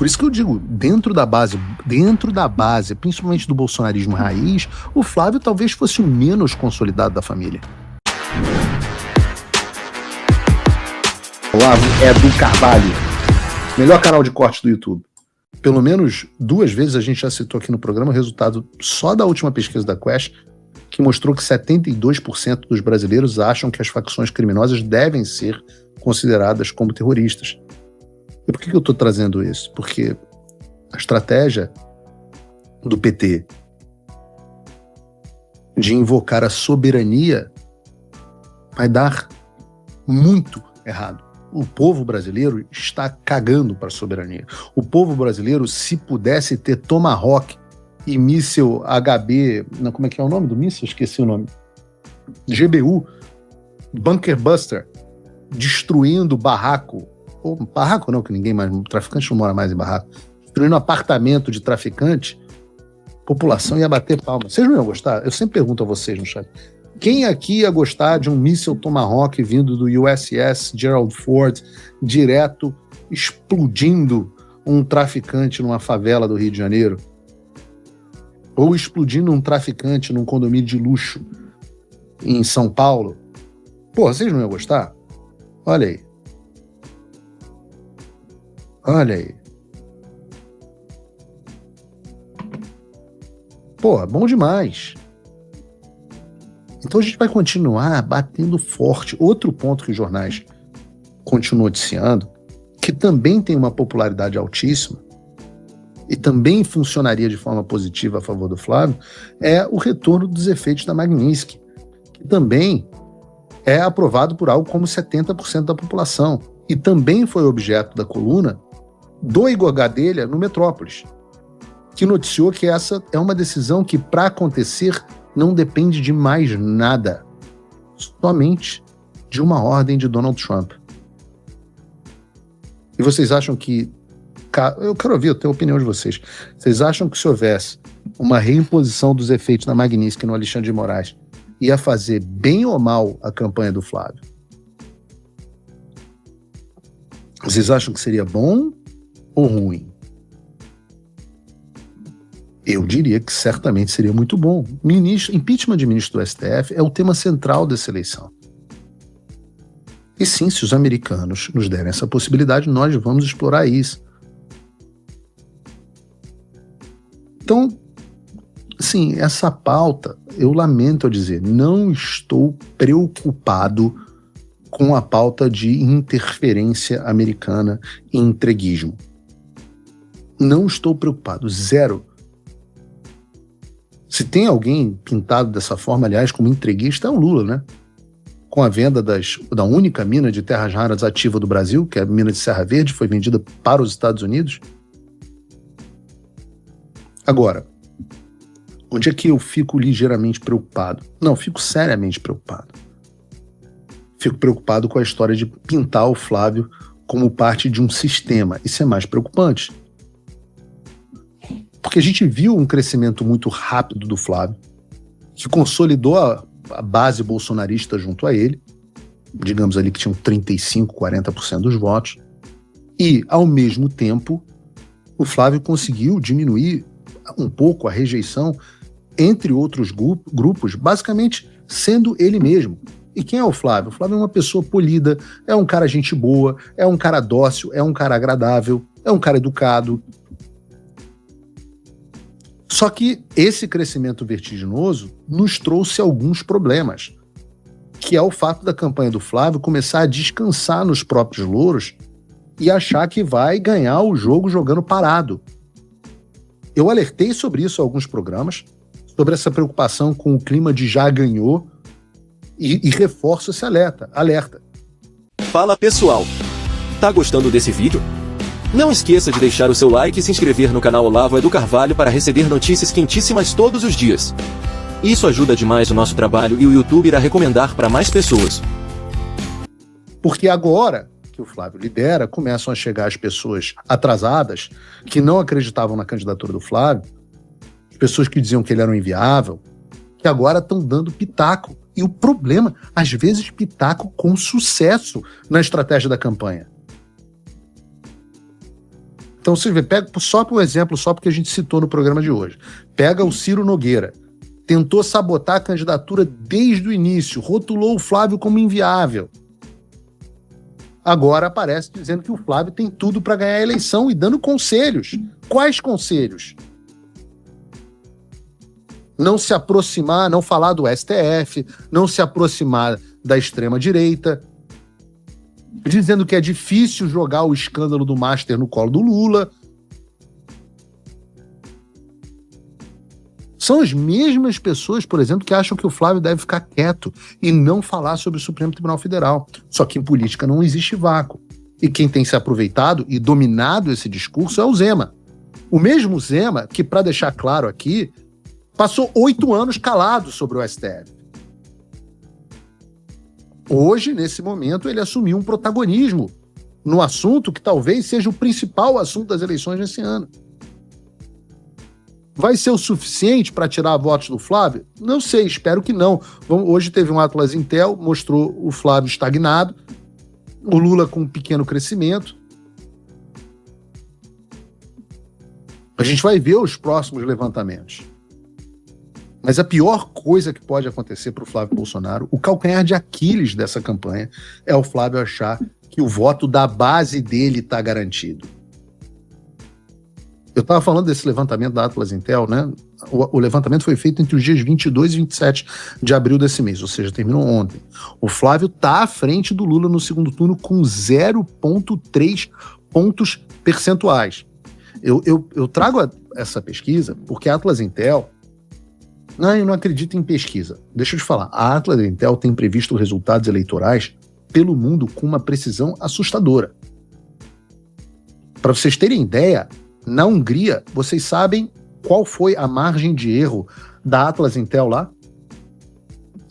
Por isso que eu digo, dentro da base, principalmente do bolsonarismo raiz, o Flávio talvez fosse o menos consolidado da família. Olavo Edu Carvalho, melhor canal de cortes do YouTube. Pelo menos 2 vezes a gente já citou aqui no programa o resultado só da última pesquisa da Quest, que mostrou que 72% dos brasileiros acham que as facções criminosas devem ser consideradas como terroristas. E por que eu estou trazendo isso? Porque a estratégia do PT de invocar a soberania vai dar muito errado. O povo brasileiro está cagando para a soberania. O povo brasileiro, se pudesse ter Tomahawk e míssil HB... Não, como é que é o nome do míssil? Esqueci o nome. GBU, Bunker Buster, destruindo barraco. Ou barraco não, que ninguém mais... Traficante não mora mais em barraco. Destruindo apartamento de traficante, a população ia bater palma. Vocês não iam gostar? Eu sempre pergunto a vocês no chat. Quem aqui ia gostar de um míssil Tomahawk vindo do USS Gerald Ford, direto explodindo um traficante numa favela do Rio de Janeiro? Ou explodindo um traficante num condomínio de luxo em São Paulo? Pô, vocês não iam gostar? Olha aí. Olha aí. Pô, bom demais. Então a gente vai continuar batendo forte. Outro ponto que os jornais continuam noticiando, que também tem uma popularidade altíssima e também funcionaria de forma positiva a favor do Flávio, é o retorno dos efeitos da Magnitsky, que também é aprovado por algo como 70% da população e também foi objeto da coluna do Igor Gadelha no Metrópolis, que noticiou que essa é uma decisão que, para acontecer, não depende de mais nada, somente de uma ordem de Donald Trump. E vocês acham que... Eu quero ouvir a opinião de vocês. Vocês acham que se houvesse uma reimposição dos efeitos da Magnitsky no Alexandre de Moraes, ia fazer bem ou mal a campanha do Flávio? Vocês acham que seria bom ou ruim? Eu diria que certamente seria muito bom. Impeachment de ministro do STF é o tema central dessa eleição. E sim, se os americanos nos derem essa possibilidade, nós vamos explorar isso. Então, sim, essa pauta, eu lamento dizer, não estou preocupado com a pauta de interferência americana e entreguismo. Não estou preocupado, zero. Se tem alguém pintado dessa forma, aliás, como entreguista, é o Lula, né? Com a venda da única mina de terras raras ativa do Brasil, que é a mina de Serra Verde, foi vendida para os Estados Unidos. Agora, onde é que eu fico ligeiramente preocupado? Não, fico seriamente preocupado. Fico preocupado com a história de pintar o Flávio como parte de um sistema. Isso é mais preocupante. Porque a gente viu um crescimento muito rápido do Flávio, que consolidou a base bolsonarista junto a ele, digamos ali que tinham 35%, 40% dos votos, e, ao mesmo tempo, o Flávio conseguiu diminuir um pouco a rejeição entre outros grupos, basicamente sendo ele mesmo. E quem é o Flávio? O Flávio é uma pessoa polida, é um cara gente boa, é um cara dócil, é um cara agradável, é um cara educado. Só que esse crescimento vertiginoso nos trouxe alguns problemas, que é o fato da campanha do Flávio começar a descansar nos próprios louros e achar que vai ganhar o jogo jogando parado. Eu alertei sobre isso em alguns programas, sobre essa preocupação com o clima de já ganhou, e reforço esse alerta. Fala pessoal, tá gostando desse vídeo? Não esqueça de deixar o seu like e se inscrever no canal Olavo Edu Carvalho para receber notícias quentíssimas todos os dias. Isso ajuda demais o nosso trabalho e o YouTube irá recomendar para mais pessoas. Porque agora que o Flávio lidera, começam a chegar as pessoas atrasadas, que não acreditavam na candidatura do Flávio, as pessoas que diziam que ele era um inviável, que agora estão dando pitaco. E o problema, às vezes, pitaco com sucesso na estratégia da campanha. Então você vê, pega só por exemplo, só porque a gente citou no programa de hoje. Pega o Ciro Nogueira. Tentou sabotar a candidatura desde o início, rotulou o Flávio como inviável. Agora aparece dizendo que o Flávio tem tudo para ganhar a eleição e dando conselhos. Quais conselhos? Não se aproximar, não falar do STF, não se aproximar da extrema-direita, dizendo que é difícil jogar o escândalo do Master no colo do Lula. São as mesmas pessoas, por exemplo, que acham que o Flávio deve ficar quieto e não falar sobre o Supremo Tribunal Federal. Só que em política não existe vácuo. E quem tem se aproveitado e dominado esse discurso é o Zema. O mesmo Zema que, para deixar claro aqui, passou 8 anos calado sobre o STF. Hoje, nesse momento, ele assumiu um protagonismo no assunto que talvez seja o principal assunto das eleições nesse ano. Vai ser o suficiente para tirar votos do Flávio? Não sei, espero que não. Hoje teve um Atlas Intel, mostrou o Flávio estagnado, o Lula com um pequeno crescimento. A gente vai ver os próximos levantamentos. Mas a pior coisa que pode acontecer para o Flávio Bolsonaro, o calcanhar de Aquiles dessa campanha, é o Flávio achar que o voto da base dele está garantido. Eu estava falando desse levantamento da Atlas Intel, né? O levantamento foi feito entre os dias 22 e 27 de abril desse mês, ou seja, terminou ontem. O Flávio está à frente do Lula no segundo turno com 0,3 pontos percentuais. Eu trago essa pesquisa porque a Atlas Intel... Não, eu não acredito em pesquisa. Deixa eu te falar, a Atlas Intel tem previsto resultados eleitorais pelo mundo com uma precisão assustadora. Para vocês terem ideia, na Hungria, vocês sabem qual foi a margem de erro da Atlas Intel lá?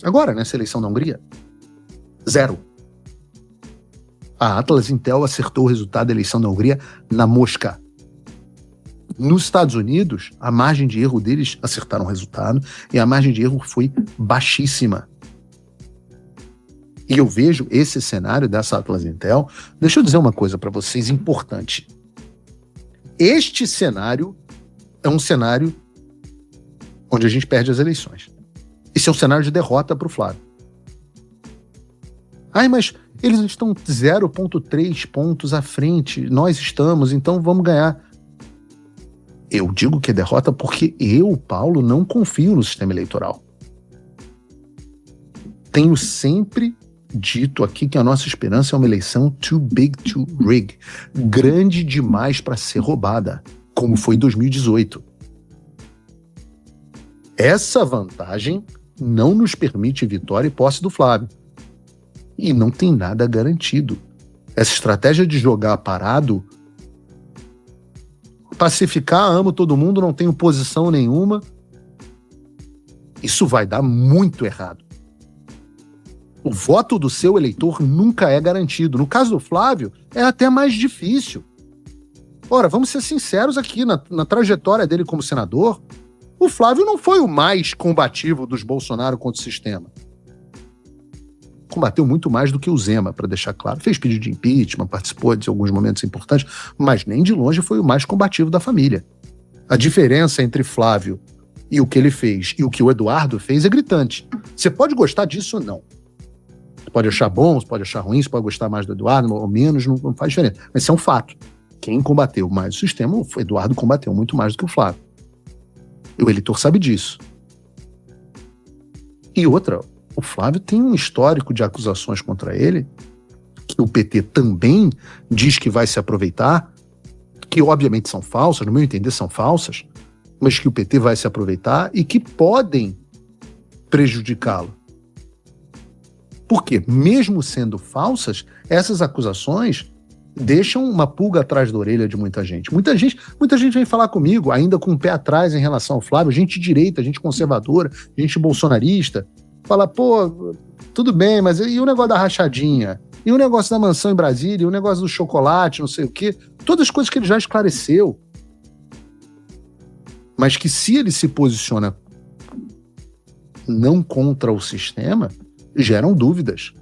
Agora, nessa eleição da Hungria? 0. A Atlas Intel acertou o resultado da eleição da Hungria na mosca. Nos Estados Unidos, a margem de erro deles acertaram o resultado e a margem de erro foi baixíssima. E eu vejo esse cenário dessa Atlas Intel. Deixa eu dizer uma coisa para vocês importante. Este cenário é um cenário onde a gente perde as eleições. Esse é um cenário de derrota para o Flávio. Ai, mas eles estão 0,3 pontos à frente, nós estamos, então vamos ganhar. Eu digo que é derrota porque eu, Paulo, não confio no sistema eleitoral. Tenho sempre dito aqui que a nossa esperança é uma eleição too big to rig, grande demais para ser roubada, como foi em 2018. Essa vantagem não nos permite vitória e posse do Flávio. E não tem nada garantido. Essa estratégia de jogar parado, pacificar, amo todo mundo, não tenho posição nenhuma, isso vai dar muito errado. O voto do seu eleitor nunca é garantido. No caso do Flávio, é até mais difícil. Ora, vamos ser sinceros aqui, na trajetória dele como senador, o Flávio não foi o mais combativo dos Bolsonaro contra o sistema. Combateu muito mais do que o Zema, para deixar claro. Fez pedido de impeachment, participou de alguns momentos importantes, mas nem de longe foi o mais combativo da família. A diferença entre Flávio e o que ele fez e o que o Eduardo fez é gritante. Você pode gostar disso ou não. Você pode achar bom, você pode achar ruim, você pode gostar mais do Eduardo ou menos, não faz diferença. Mas isso é um fato. Quem combateu mais o sistema, o Eduardo combateu muito mais do que o Flávio. E o eleitor sabe disso. E outra, o Flávio tem um histórico de acusações contra ele, que o PT também diz que vai se aproveitar, que obviamente são falsas, no meu entender são falsas, mas que o PT vai se aproveitar e que podem prejudicá-lo. Porque, mesmo sendo falsas, essas acusações deixam uma pulga atrás da orelha de muita gente. Muita gente vem falar comigo, ainda com o pé atrás em relação ao Flávio, gente de direita, gente conservadora, gente bolsonarista, fala, pô, tudo bem, mas e o negócio da rachadinha? E o negócio da mansão em Brasília? E o negócio do chocolate, não sei o quê? Todas as coisas que ele já esclareceu. Mas que se ele se posiciona não contra o sistema, geram dúvidas.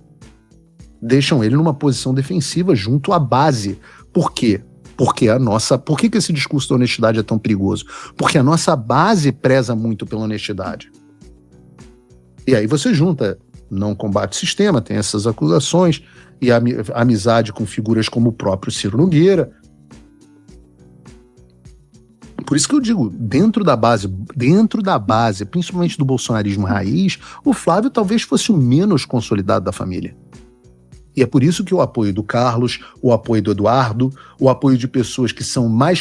Deixam ele numa posição defensiva junto à base. Por quê? Por que esse discurso da honestidade é tão perigoso? Porque a nossa base preza muito pela honestidade. E aí você junta, não combate o sistema, tem essas acusações, e a amizade com figuras como o próprio Ciro Nogueira. Por isso que eu digo, dentro da base, principalmente do bolsonarismo raiz, o Flávio talvez fosse o menos consolidado da família. E é por isso que o apoio do Carlos, o apoio do Eduardo, o apoio de pessoas que são mais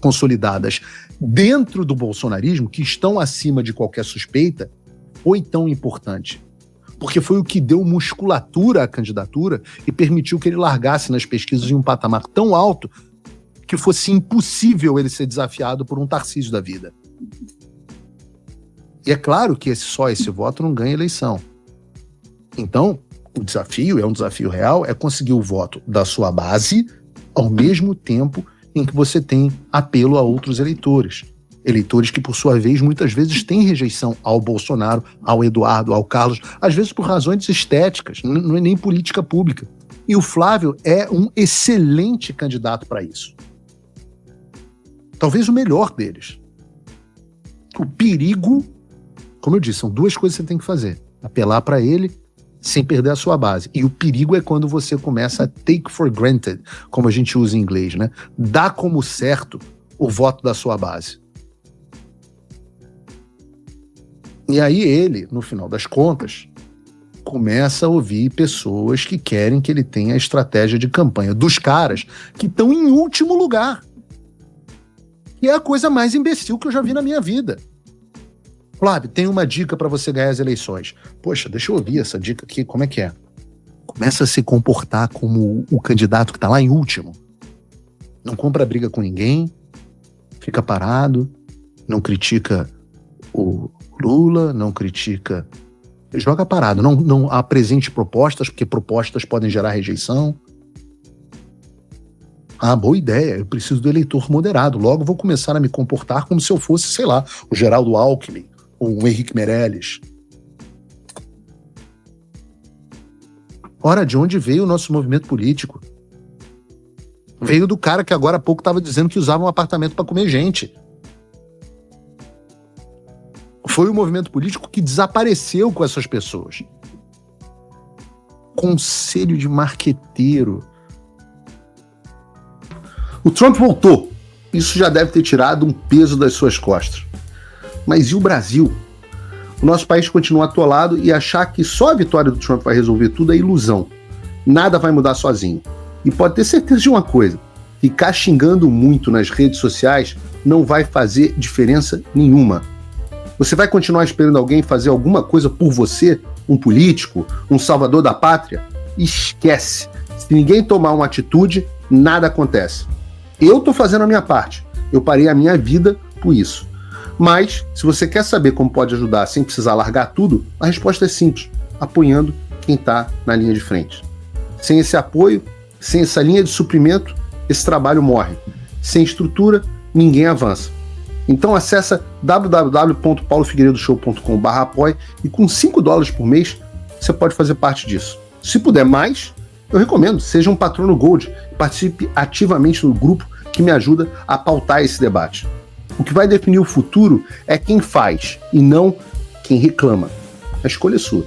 consolidadas dentro do bolsonarismo, que estão acima de qualquer suspeita, foi tão importante. Porque foi o que deu musculatura à candidatura e permitiu que ele largasse nas pesquisas em um patamar tão alto que fosse impossível ele ser desafiado por um Tarcísio da vida. E é claro que só esse voto não ganha eleição. Então, o desafio, é um desafio real, é conseguir o voto da sua base ao mesmo tempo em que você tem apelo a outros eleitores. Eleitores que, por sua vez, muitas vezes têm rejeição ao Bolsonaro, ao Eduardo, ao Carlos, às vezes por razões estéticas, não é nem política pública. E o Flávio é um excelente candidato para isso. Talvez o melhor deles. O perigo, como eu disse, são duas coisas que você tem que fazer. Apelar para ele sem perder a sua base. E o perigo é quando você começa a take for granted, como a gente usa em inglês, né? Dá como certo o voto da sua base. E aí ele, no final das contas, começa a ouvir pessoas que querem que ele tenha a estratégia de campanha dos caras que estão em último lugar. E é a coisa mais imbecil que eu já vi na minha vida. Flávio, tem uma dica para você ganhar as eleições. Poxa, deixa eu ouvir essa dica aqui, como é que é? Começa a se comportar como o candidato que está lá em último. Não compra briga com ninguém, fica parado, não critica o Lula, não critica... Joga parado, não apresente propostas, porque propostas podem gerar rejeição. Ah, boa ideia, eu preciso do eleitor moderado, logo vou começar a me comportar como se eu fosse, sei lá, o Geraldo Alckmin, ou o Henrique Meirelles. Ora, de onde veio o nosso movimento político? Veio do cara que agora há pouco estava dizendo que usava um apartamento para comer gente. Foi o movimento político que desapareceu com essas pessoas. Conselho de marqueteiro. O Trump voltou. Isso já deve ter tirado um peso das suas costas. Mas e o Brasil? O nosso país continua atolado e achar que só a vitória do Trump vai resolver tudo é ilusão. Nada vai mudar sozinho. E pode ter certeza de uma coisa: ficar xingando muito nas redes sociais não vai fazer diferença nenhuma. Você vai continuar esperando alguém fazer alguma coisa por você? Um político? Um salvador da pátria? Esquece. Se ninguém tomar uma atitude, nada acontece. Eu estou fazendo a minha parte. Eu parei a minha vida por isso. Mas, se você quer saber como pode ajudar sem precisar largar tudo, a resposta é simples: apoiando quem está na linha de frente. Sem esse apoio, sem essa linha de suprimento, esse trabalho morre. Sem estrutura, ninguém avança. Então acessa www.paulofigueiredoshow.com/apoie e com $5 por mês você pode fazer parte disso. Se puder mais, eu recomendo, seja um patrono Gold e participe ativamente no grupo que me ajuda a pautar esse debate. O que vai definir o futuro é quem faz e não quem reclama. A escolha é sua.